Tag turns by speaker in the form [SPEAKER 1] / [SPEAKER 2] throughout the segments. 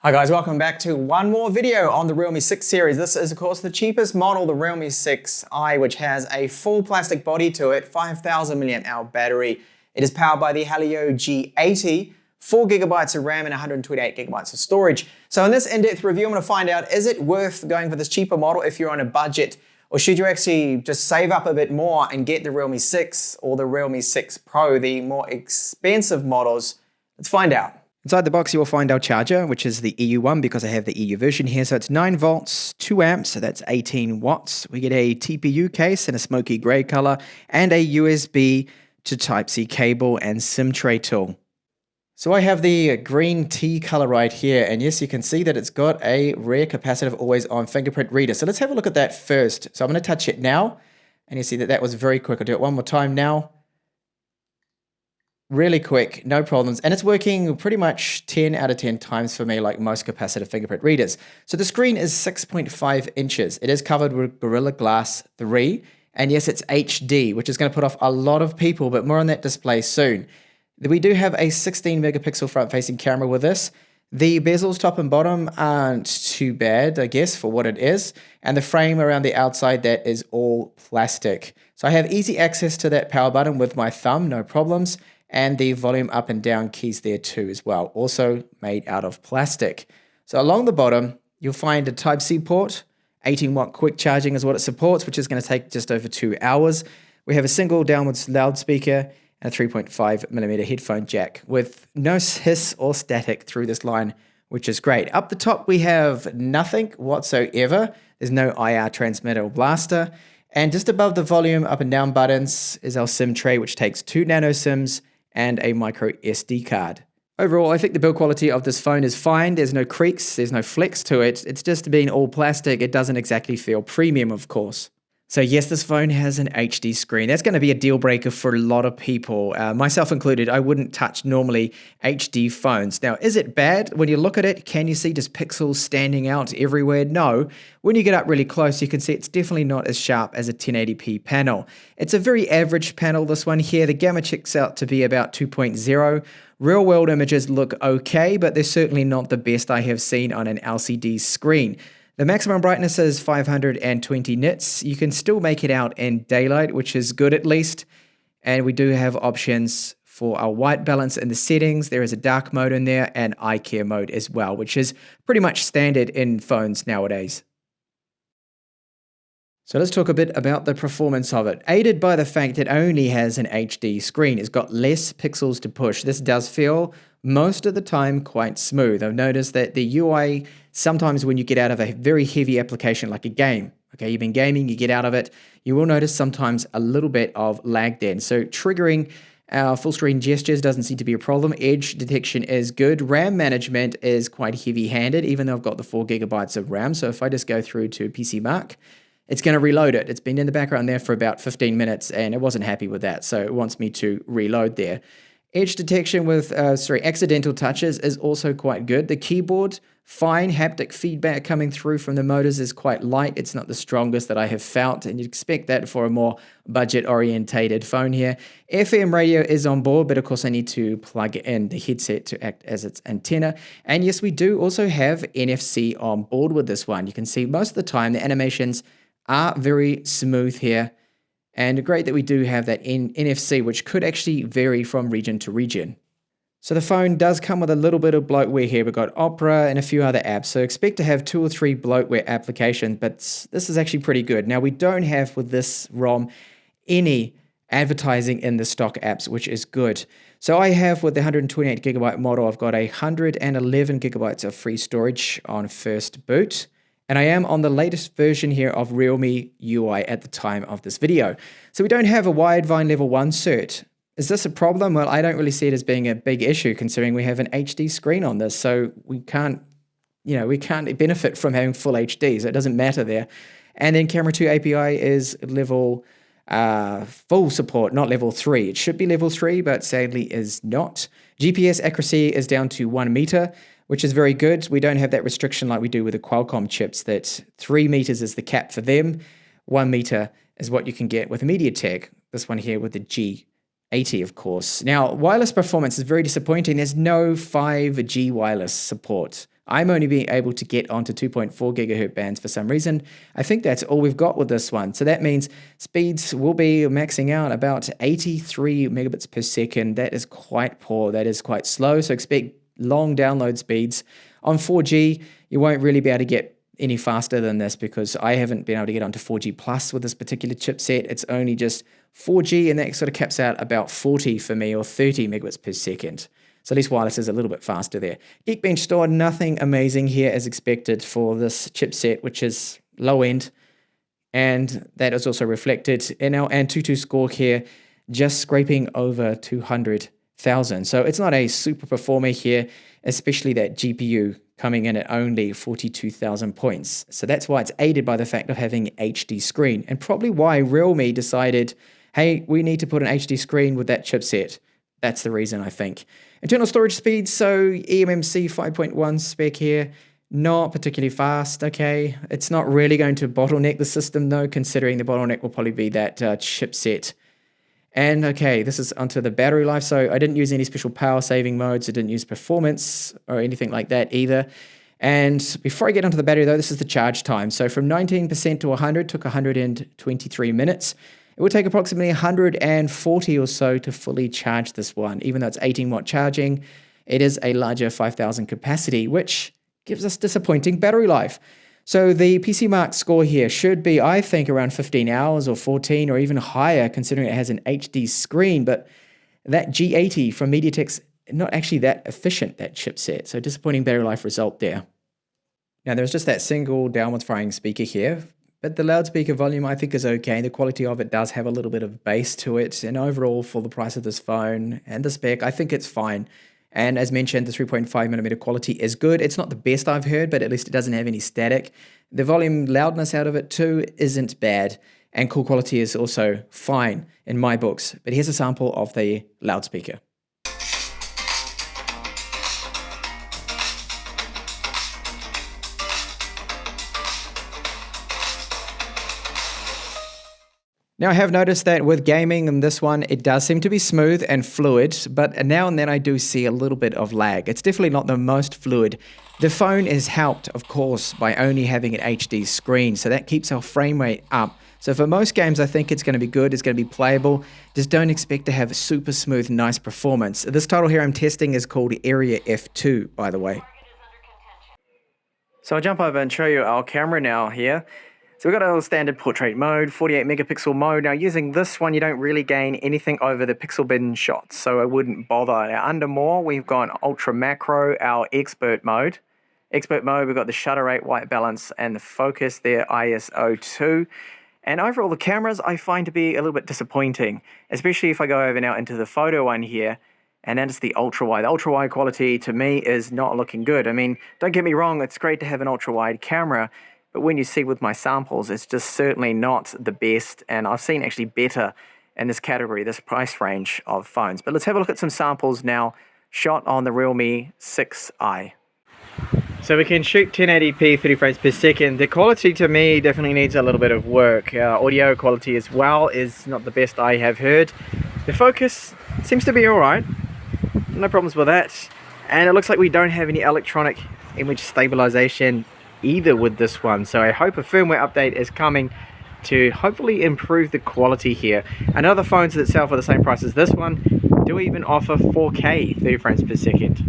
[SPEAKER 1] Hi guys, welcome back to one more video on the Realme 6 series. This is of course the cheapest model, the Realme 6i, which has a full plastic body to it, 5000 mAh battery. It is powered by the Helio G80, 4GB of RAM and 128GB of storage. So in this in-depth review, I'm going to find out, is it worth going for this cheaper model if you're on a budget, or should you actually just save up a bit more and get the Realme 6 or the Realme 6 Pro, the more expensive models? Let's find out. Inside the box, you will find our charger, which is the EU one because I have the EU version here. So it's 9 volts, 2 amps, so that's 18 watts. We get a TPU case in a smoky gray color and a USB to Type-C cable and SIM tray tool. So I have the green tea color right here, and yes, you can see that it's got a rear capacitive always on fingerprint reader. So let's have a look at that first. So I'm going to touch it now, and you see that that was very quick. I'll do it one more time now. Really quick, no problems, and it's working pretty much 10 out of 10 times for me, like most capacitive fingerprint readers. So the screen is 6.5 inches. It is covered with Gorilla Glass 3, and yes, it's HD, which is going to put off a lot of people, but more on that display soon. We do have a 16 megapixel front-facing camera with this. The bezels top and bottom aren't too bad, I guess, for what it is, and the frame around the outside, that is all plastic. So I have easy access to that power button with my thumb, no problems. And the volume up and down keys there too as well, also made out of plastic. So along the bottom, you'll find a Type-C port, 18-watt quick charging is what it supports, which is going to take just over 2 hours. We have a single downwards loudspeaker and a 3.5mm headphone jack with no hiss or static through this line, which is great. Up the top, we have nothing whatsoever. There's no IR transmitter or blaster. And just above the volume up and down buttons is our SIM tray, which takes 2 nano SIMs and a micro SD card. Overall, I think the build quality of this phone is fine. There's no creaks, there's no flex to it. It's just being all plastic. It doesn't exactly feel premium, of course. So yes, this phone has an HD screen. That's going to be a deal breaker for a lot of people, myself included. I wouldn't touch normally HD phones. Now, is it bad? When you look at it, can you see just pixels standing out everywhere? No. When you get up really close, you can see it's definitely not as sharp as a 1080p panel. It's a very average panel, this one here. The gamma checks out to be about 2.0. Real world images look okay, but they're certainly not the best I have seen on an LCD screen. The maximum brightness is 520 nits. You can still make it out in daylight, which is good at least. And we do have options for our white balance in the settings. There is a dark mode in there and eye care mode as well, which is pretty much standard in phones nowadays. So let's talk a bit about the performance of it. Aided by the fact it only has an HD screen, it's got less pixels to push. This does feel most of the time quite smooth. I've noticed that the UI, sometimes when you get out of a very heavy application like a game, okay, you've been gaming, you get out of it, you will notice sometimes a little bit of lag then. So triggering our full screen gestures doesn't seem to be a problem. Edge detection is good. RAM management is quite heavy-handed, even though I've got the 4GB of RAM. So if I just go through to PC Mark, it's going to reload it. It's been in the background there for about 15 minutes and it wasn't happy with that. So it wants me to reload there. Edge detection with, accidental touches is also quite good. The keyboard, fine. Haptic feedback coming through from the motors is quite light. It's not the strongest that I have felt, and you'd expect that for a more budget-orientated phone here. FM radio is on board, but of course I need to plug in the headset to act as its antenna. And yes, we do also have NFC on board with this one. You can see most of the time the animations are very smooth here. And great that we do have that NFC, which could actually vary from region to region. So the phone does come with a little bit of bloatware here. We've got Opera and a few other apps. So expect to have 2 or 3 bloatware applications, but this is actually pretty good. Now we don't have with this ROM any advertising in the stock apps, which is good. So I have with the 128GB model, I've got 111GB of free storage on first boot. And I am on the latest version here of Realme UI at the time of this video. So we don't have a Widevine Level 1 cert. Is this a problem? Well, I don't really see it as being a big issue considering we have an HD screen on this. So we can't benefit from having full HD, so it doesn't matter there. And then Camera 2 API is level full support, not level 3. It should be level 3, but sadly is not. GPS accuracy is down to 1 meter. Which is very good. We don't have that restriction like we do with the Qualcomm chips, that 3 meters is the cap for them. 1 meter is what you can get with a MediaTek. This one here with the G80, of course. Now, wireless performance is very disappointing. There's no 5G wireless support I'm only being able to get onto 2.4 gigahertz bands for some reason. I think that's all we've got with this one. So that means speeds will be maxing out about 83 megabits per second. That is quite poor. That is quite slow. So expect long download speeds. On 4G, you won't really be able to get any faster than this because I haven't been able to get onto 4G plus with this particular chipset. It's only just 4G, and that sort of caps out about 40 for me, or 30 megabits per second. So at least wireless is a little bit faster there. Geekbench stored nothing amazing here as expected for this chipset, which is low end. And that is also reflected in our Antutu score here, just scraping over 200,000. So it's not a super performer here, especially that GPU coming in at only 42,000 points. So that's why it's aided by the fact of having HD screen, and probably why Realme decided, hey, we need to put an HD screen with that chipset. That's the reason, I think. Internal storage speed, so eMMC 5.1 spec here, not particularly fast, okay. It's not really going to bottleneck the system though, considering the bottleneck will probably be that chipset. And okay, this is onto the battery life. So I didn't use any special power saving modes. I didn't use performance or anything like that either. And before I get onto the battery though, this is the charge time. So from 19% to 100 took 123 minutes. It would take approximately 140 or so to fully charge this one. Even though it's 18-watt charging, it is a larger 5,000 capacity, which gives us disappointing battery life. So the PC Mark score here should be, I think, around 15 hours or 14 or even higher, considering it has an HD screen. But that G80 from MediaTek's not actually that efficient, that chipset. So disappointing battery life result there. Now, there's just that single downwards firing speaker here, but the loudspeaker volume I think is okay. The quality of it does have a little bit of bass to it. And overall, for the price of this phone and the spec, I think it's fine. And as mentioned, the 3.5mm quality is good. It's not the best I've heard, but at least it doesn't have any static. The volume loudness out of it too isn't bad. And call quality is also fine in my books. But here's a sample of the loudspeaker. Now, I have noticed that with gaming in this one, it does seem to be smooth and fluid, but now and then I do see a little bit of lag. It's definitely not the most fluid. The phone is helped, of course, by only having an HD screen, so that keeps our frame rate up. So for most games, I think it's going to be good, it's going to be playable. Just don't expect to have super smooth, nice performance. This title here I'm testing is called Area F2, by the way. So I'll jump over and show you our camera now here. So we've got our standard portrait mode, 48 megapixel mode. Now using this one, you don't really gain anything over the pixel bin shots, so I wouldn't bother. Now under more, we've got ultra macro, our expert mode. Expert mode, we've got the shutter rate, white balance, and the focus there, ISO 2. And overall, the cameras I find to be a little bit disappointing, especially if I go over now into the photo one here, and then it's the ultra wide. The ultra wide quality to me is not looking good. I mean, don't get me wrong, it's great to have an ultra wide camera, but when you see with my samples, it's just certainly not the best, and I've seen actually better in this category, this price range of phones. But let's have a look at some samples now, shot on the Realme 6i. So we can shoot 1080p 30 frames per second. The quality to me definitely needs a little bit of work. Audio quality as well is not the best I have heard. The focus seems to be alright, no problems with that. And it looks like we don't have any electronic image stabilization either with this one, so I hope a firmware update is coming to hopefully improve the quality here. And other phones that sell for the same price as this one do even offer 4K 30 frames per second.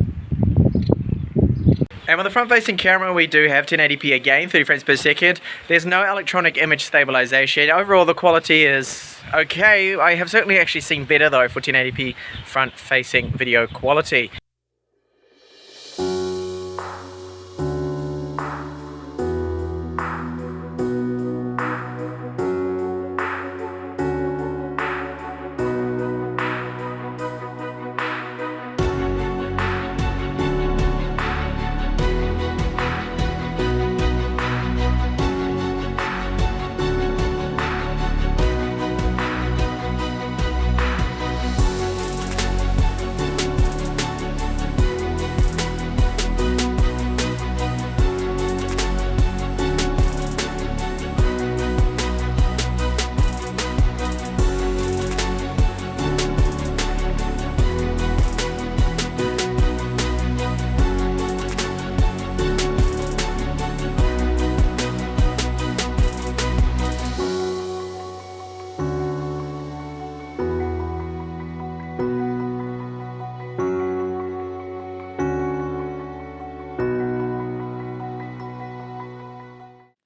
[SPEAKER 1] And with the front-facing camera, we do have 1080p again, 30 frames per second. There's no electronic image stabilization. Overall, the quality is okay. I have certainly actually seen better though for 1080p front-facing video quality.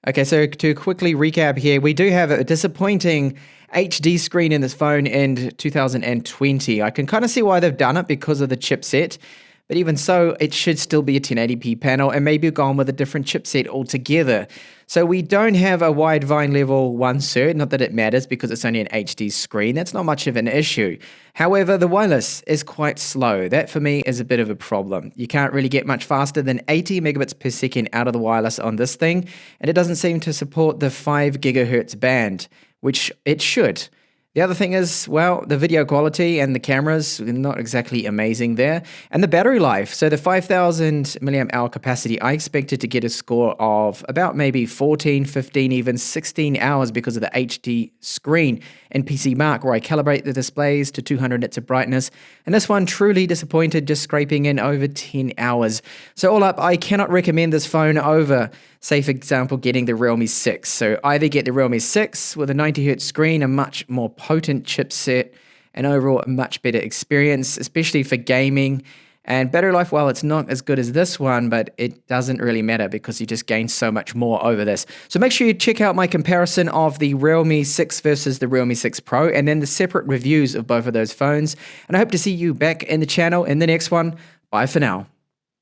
[SPEAKER 1] Okay, so to quickly recap here, we do have a disappointing HD screen in this phone in 2020. I can kind of see why they've done it because of the chipset, but even so, it should still be a 1080p panel and maybe gone with a different chipset altogether. So we don't have a wide vine level 1 cert, not that it matters because it's only an HD screen. That's not much of an issue. However, the wireless is quite slow. That for me is a bit of a problem. You can't really get much faster than 80 megabits per second out of the wireless on this thing, and it doesn't seem to support the 5 gigahertz band, which it should. The other thing is, well, the video quality and the cameras, not exactly amazing there. And the battery life. So the 5,000 milliamp hour capacity, I expected to get a score of about maybe 14, 15, even 16 hours because of the HD screen and PC Mark, where I calibrate the displays to 200 nits of brightness. And this one truly disappointed, just scraping in over 10 hours. So all up, I cannot recommend this phone over, say for example, getting the Realme 6. So either get the Realme 6 with a 90Hz screen, a much more potent chipset, and overall a much better experience, especially for gaming. And battery life, well, it's not as good as this one, but it doesn't really matter because you just gain so much more over this. So make sure you check out my comparison of the Realme 6 versus the Realme 6 Pro, and then the separate reviews of both of those phones. And I hope to see you back in the channel in the next one. Bye for now.